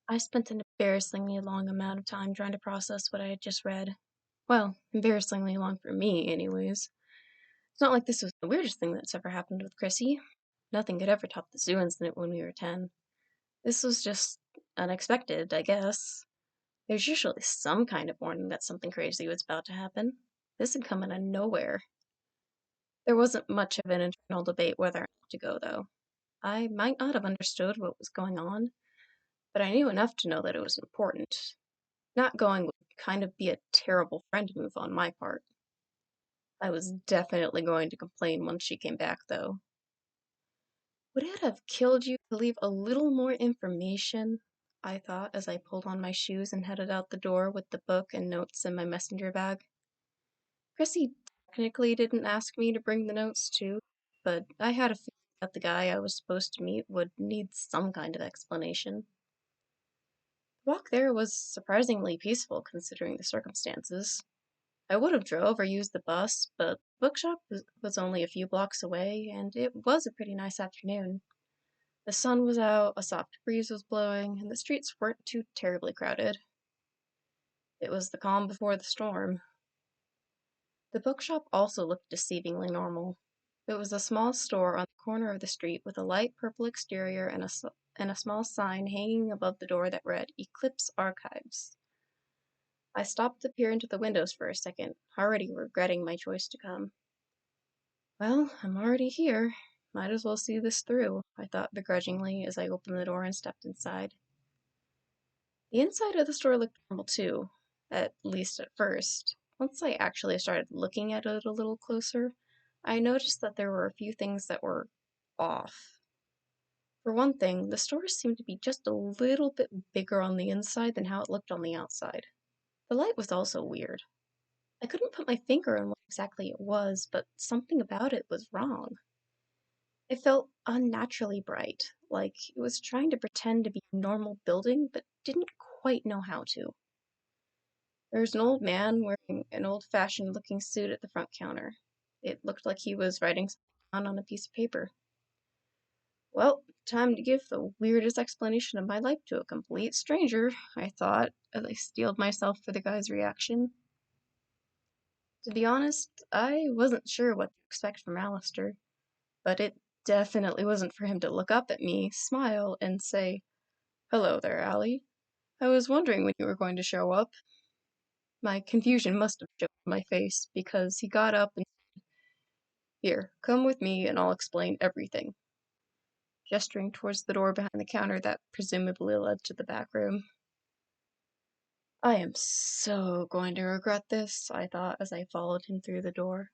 I spent an embarrassingly long amount of time trying to process what I had just read. Well, embarrassingly long for me, anyways. It's not like this was the weirdest thing that's ever happened with Chrissy. Nothing could ever top the zoo incident when we were 10. This was just unexpected, I guess. There's usually some kind of warning that something crazy was about to happen. This had come out of nowhere. There wasn't much of an internal debate whether or not to go, though. I might not have understood what was going on, but I knew enough to know that it was important. Not going would kind of be a terrible friend move on my part. I was definitely going to complain once she came back, though. Would it have killed you to leave a little more information? I thought as I pulled on my shoes and headed out the door with the book and notes in my messenger bag. Chrissy technically didn't ask me to bring the notes too, but I had a feeling that the guy I was supposed to meet would need some kind of explanation. The walk there was surprisingly peaceful considering the circumstances. I would have drove or used the bus, but the bookshop was only a few blocks away, and it was a pretty nice afternoon. The sun was out, a soft breeze was blowing, and the streets weren't too terribly crowded. It was the calm before the storm. The bookshop also looked deceivingly normal. It was a small store on the corner of the street with a light purple exterior and a small sign hanging above the door that read Eclipse Archives. I stopped to peer into the windows for a second, already regretting my choice to come. Well, I'm already here. Might as well see this through, I thought begrudgingly as I opened the door and stepped inside. The inside of the store looked normal too, at least at first. Once I actually started looking at it a little closer, I noticed that there were a few things that were off. For one thing, the store seemed to be just a little bit bigger on the inside than how it looked on the outside. The light was also weird. I couldn't put my finger on what exactly it was, but something about it was wrong. It felt unnaturally bright, like it was trying to pretend to be a normal building, but didn't quite know how to. There was an old man wearing an old-fashioned looking suit at the front counter. It looked like he was writing something down on a piece of paper. Well, time to give the weirdest explanation of my life to a complete stranger, I thought, as I steeled myself for the guy's reaction. To be honest, I wasn't sure what to expect from Alistair, but it definitely wasn't for him to look up at me, smile, and say, "Hello there, Allie. I was wondering when you were going to show up." My confusion must have shown on my face, because he got up and "Here, come with me and I'll explain everything," gesturing towards the door behind the counter that presumably led to the back room. I am so going to regret this, I thought as I followed him through the door.